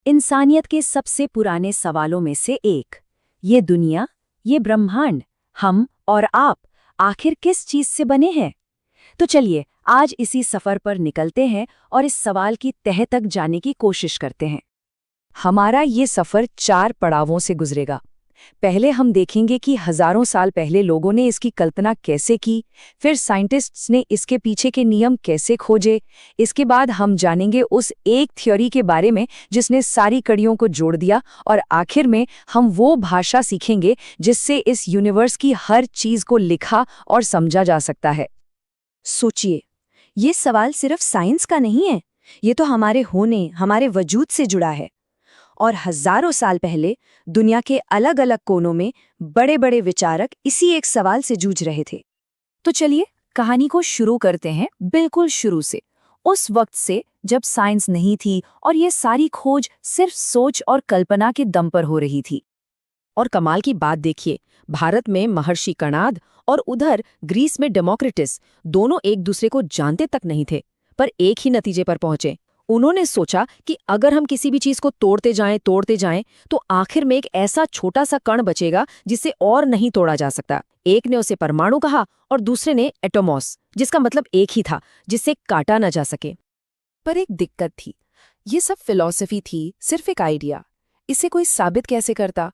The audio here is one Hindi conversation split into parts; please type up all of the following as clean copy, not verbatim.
इंसानियत के सबसे पुराने सवालों में से एक। ये दुनिया, ये ब्रह्मांड, हम और आप आखिर किस चीज से बने हैं? तो चलिए आज इसी सफर पर निकलते हैं और इस सवाल की तह तक जाने की कोशिश करते हैं। हमारा ये सफर 4 पड़ावों से गुजरेगा। पहले हम देखेंगे कि हजारों साल पहले लोगों ने इसकी कल्पना कैसे की, फिर साइंटिस्ट्स ने इसके पीछे के नियम कैसे खोजे। इसके बाद हम जानेंगे उस एक थ्योरी के बारे में जिसने सारी कड़ियों को जोड़ दिया, और आखिर में हम वो भाषा सीखेंगे जिससे इस यूनिवर्स की हर चीज को लिखा और समझा जा सकता है। सोचिए, ये सवाल सिर्फ साइंस का नहीं है, ये तो हमारे होने, हमारे वजूद से जुड़ा है। और हजारों साल पहले दुनिया के अलग अलग कोनों में बड़े बड़े विचारक इसी एक सवाल से जूझ रहे थे। तो चलिए कहानी को शुरू करते हैं, बिल्कुल शुरू से, उस वक्त से जब साइंस नहीं थी और ये सारी खोज सिर्फ सोच और कल्पना के दम पर हो रही थी। और कमाल की बात देखिए, भारत में महर्षि कणाद और उधर ग्रीस में डेमोक्रिटस दोनों एक दूसरे को जानते तक नहीं थे, पर एक ही नतीजे पर पहुंचे। उन्होंने सोचा कि अगर हम किसी भी चीज को तोड़ते जाएं तो आखिर में एक ऐसा छोटा सा कण बचेगा जिसे और नहीं तोड़ा जा सकता। एक ने उसे परमाणु कहा और दूसरे ने एटोमॉस, जिसका मतलब एक ही था, जिससे काटा न जा सके। पर एक दिक्कत थी, ये सब फिलॉसफी थी, सिर्फ एक आइडिया। इसे कोई साबित कैसे करता?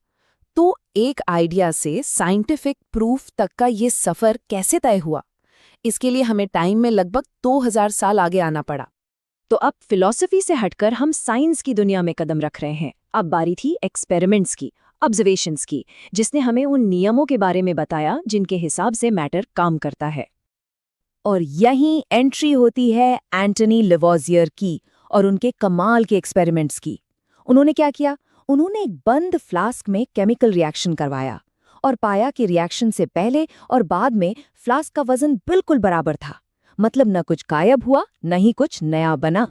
तो एक आइडिया से साइंटिफिक प्रूफ तक का ये सफर कैसे तय हुआ? इसके लिए हमें टाइम में लगभग 2000 साल आगे आना पड़ा। तो अब फिलॉसफी से हटकर हम साइंस की दुनिया में कदम रख रहे हैं। अब बारी थी एक्सपेरिमेंट्स की, ऑब्जर्वेशंस की, जिसने हमें उन नियमों के बारे में बताया जिनके हिसाब से मैटर काम करता है। और यहीं एंट्री होती है एंटनी लेवोजियर की और उनके कमाल के एक्सपेरिमेंट्स की। उन्होंने क्या किया? उन्होंने एक बंद फ्लास्क में केमिकल रिएक्शन करवाया और पाया कि रिएक्शन से पहले और बाद में फ्लास्क का वजन बिल्कुल बराबर था। मतलब न कुछ गायब हुआ, न ही कुछ नया बना।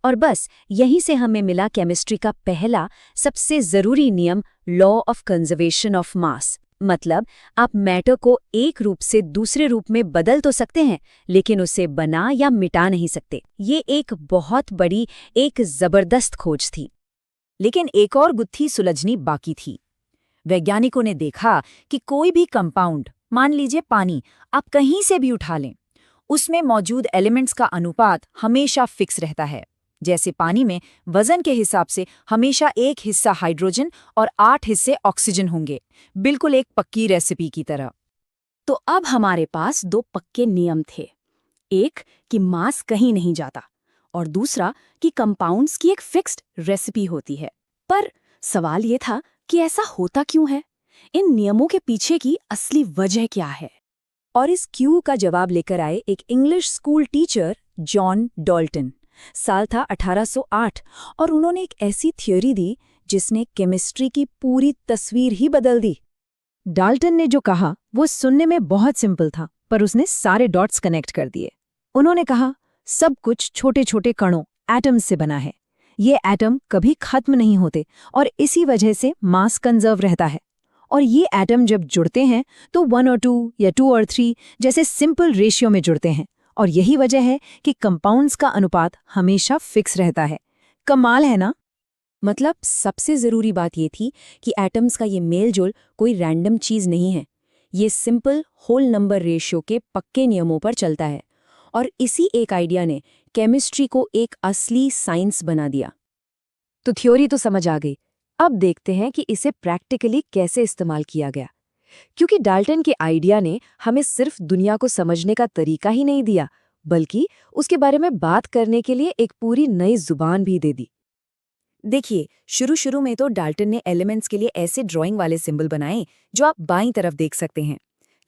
और बस यहीं से हमें मिला केमिस्ट्री का पहला सबसे जरूरी नियम, law of conservation of mass. मतलब आप मैटर को एक रूप से दूसरे रूप में बदल तो सकते हैं, लेकिन उसे बना या मिटा नहीं सकते। ये एक बहुत बड़ी, एक जबरदस्त खोज थी। लेकिन एक और गुत्थी सुलझनी बाकी थी। वैज्ञानिकों ने देखा कि कोई भी कंपाउंड, मान लीजिए पानी, आप कहीं से भी उठा लें, उसमें मौजूद एलिमेंट्स का अनुपात हमेशा फिक्स रहता है। जैसे पानी में वजन के हिसाब से हमेशा एक हिस्सा हाइड्रोजन और 8 हिस्से ऑक्सीजन होंगे, बिल्कुल एक पक्की रेसिपी की तरह। तो अब हमारे पास 2 पक्के नियम थे, एक कि मास कहीं नहीं जाता और दूसरा कि कंपाउंड्स की एक फिक्स्ड रेसिपी होती है। पर सवाल ये था कि ऐसा होता क्यों है? इन नियमों के पीछे की असली वजह क्या है? और इस क्यू का जवाब लेकर आए एक English school teacher, John Dalton. साल था 1808 और उन्होंने एक ऐसी थ्योरी दी जिसने केमिस्ट्री की पूरी तस्वीर ही बदल दी। डाल्टन ने जो कहा वो सुनने में बहुत सिंपल था, पर उसने सारे डॉट्स कनेक्ट कर दिए। उन्होंने कहा, सब कुछ छोटे छोटे कणों, एटम्स से बना है। ये एटम कभी खत्म नहीं होते और इसी वजह से मास कंजर्व रहता है। और ये एटम जब जुड़ते हैं तो 1 और 2 या 2 और 3 जैसे सिंपल रेशियो में जुड़ते हैं, और यही वजह है कि कंपाउंड्स का अनुपात हमेशा फिक्स रहता है। कमाल है ना? मतलब सबसे जरूरी बात ये थी कि एटम्स का ये मेलजोल कोई रैंडम चीज नहीं है, ये सिंपल होल नंबर रेशियो के पक्के नियमों पर चलता है। और इसी एक आइडिया ने केमिस्ट्री को एक असली साइंस बना दिया। तो थ्योरी तो समझ आ गई, अब देखते हैं कि इसे प्रैक्टिकली कैसे इस्तेमाल किया गया। क्योंकि डाल्टन के आइडिया ने हमें सिर्फ दुनिया को समझने का तरीका ही नहीं दिया, बल्कि उसके बारे में बात करने के लिए एक पूरी नई जुबान भी दे दी। देखिए, शुरू में तो डाल्टन ने एलिमेंट्स के लिए ऐसे ड्राइंग वाले सिंबल बनाए जो आप बाईं तरफ देख सकते हैं,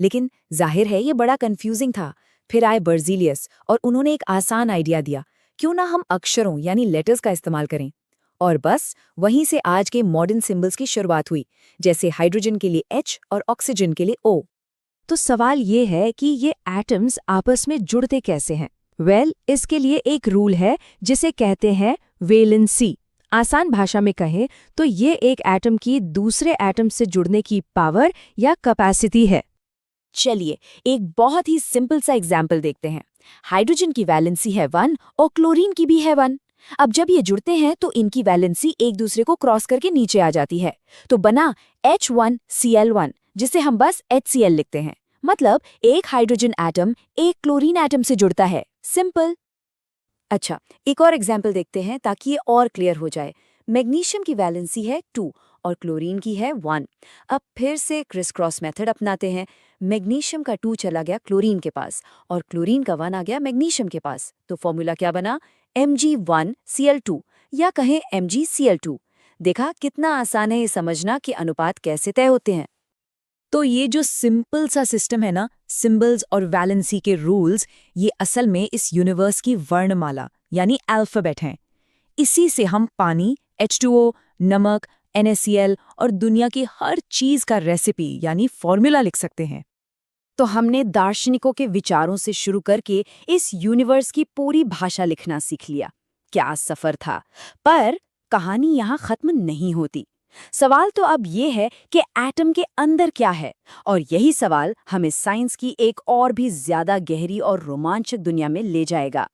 लेकिन जाहिर है ये बड़ा कंफ्यूजिंग था। फिर आए बर्जीलियस और उन्होंने एक आसान आइडिया दिया, क्यों ना हम अक्षरों यानी लेटर्स का इस्तेमाल करें। और बस वहीं से आज के मॉडर्न सिंबल्स की शुरुआत हुई, जैसे हाइड्रोजन के लिए H और ऑक्सीजन के लिए O। तो सवाल ये है कि ये एटम्स आपस में जुड़ते कैसे हैं? इसके लिए एक रूल है जिसे कहते हैं वैलेंसी। आसान भाषा में कहें तो ये एक एटम की दूसरे एटम से जुड़ने की पावर या कैपेसिटी है। चलिए एक बहुत ही सिंपल सा एग्जाम्पल देखते हैं। हाइड्रोजन की वैलेंसी है 1 और क्लोरीन की भी है 1। अब जब ये जुड़ते हैं तो इनकी वैलेंसी एक दूसरे को क्रॉस करके नीचे आ जाती है, तो बना H1Cl1, जिसे हम बस HCl लिखते हैं। मतलब एक हाइड्रोजन एटम एक क्लोरीन एटम से जुड़ता है। सिंपल। अच्छा, एक और एग्जाम्पल देखते हैं ताकि ये और क्लियर हो जाए। मैग्नीशियम की वैलेंसी है 2 और क्लोरीन की है 1। अब फिर से क्रिस क्रॉस मेथड अपनाते हैं। मैग्नीशियम का 2 चला गया क्लोरीन के पास और क्लोरीन का 1 आ गया मैग्नीशियम के पास। तो फॉर्मूला क्या बना? Mg1Cl2 या कहें MgCl2। देखा कितना आसान है ये समझना कि अनुपात कैसे तय होते हैं। तो ये जो सिंपल सा सिस्टम है ना, सिंबल्स और वैलेंसी के रूल्स, ये असल में इस यूनिवर्स की वर्णमाला यानी अल्फाबेट हैं। इसी से हम पानी, H2O, नमक, NaCl और दुनिया की हर चीज का रेसिपी यानी फॉर्मूला लिख सकते हैं। तो हमने दार्शनिकों के विचारों से शुरू करके इस यूनिवर्स की पूरी भाषा लिखना सीख लिया। क्या सफर था! पर कहानी यहाँ खत्म नहीं होती। सवाल तो अब ये है कि एटम के अंदर क्या है, और यही सवाल हमें साइंस की एक और भी ज्यादा गहरी और रोमांचक दुनिया में ले जाएगा।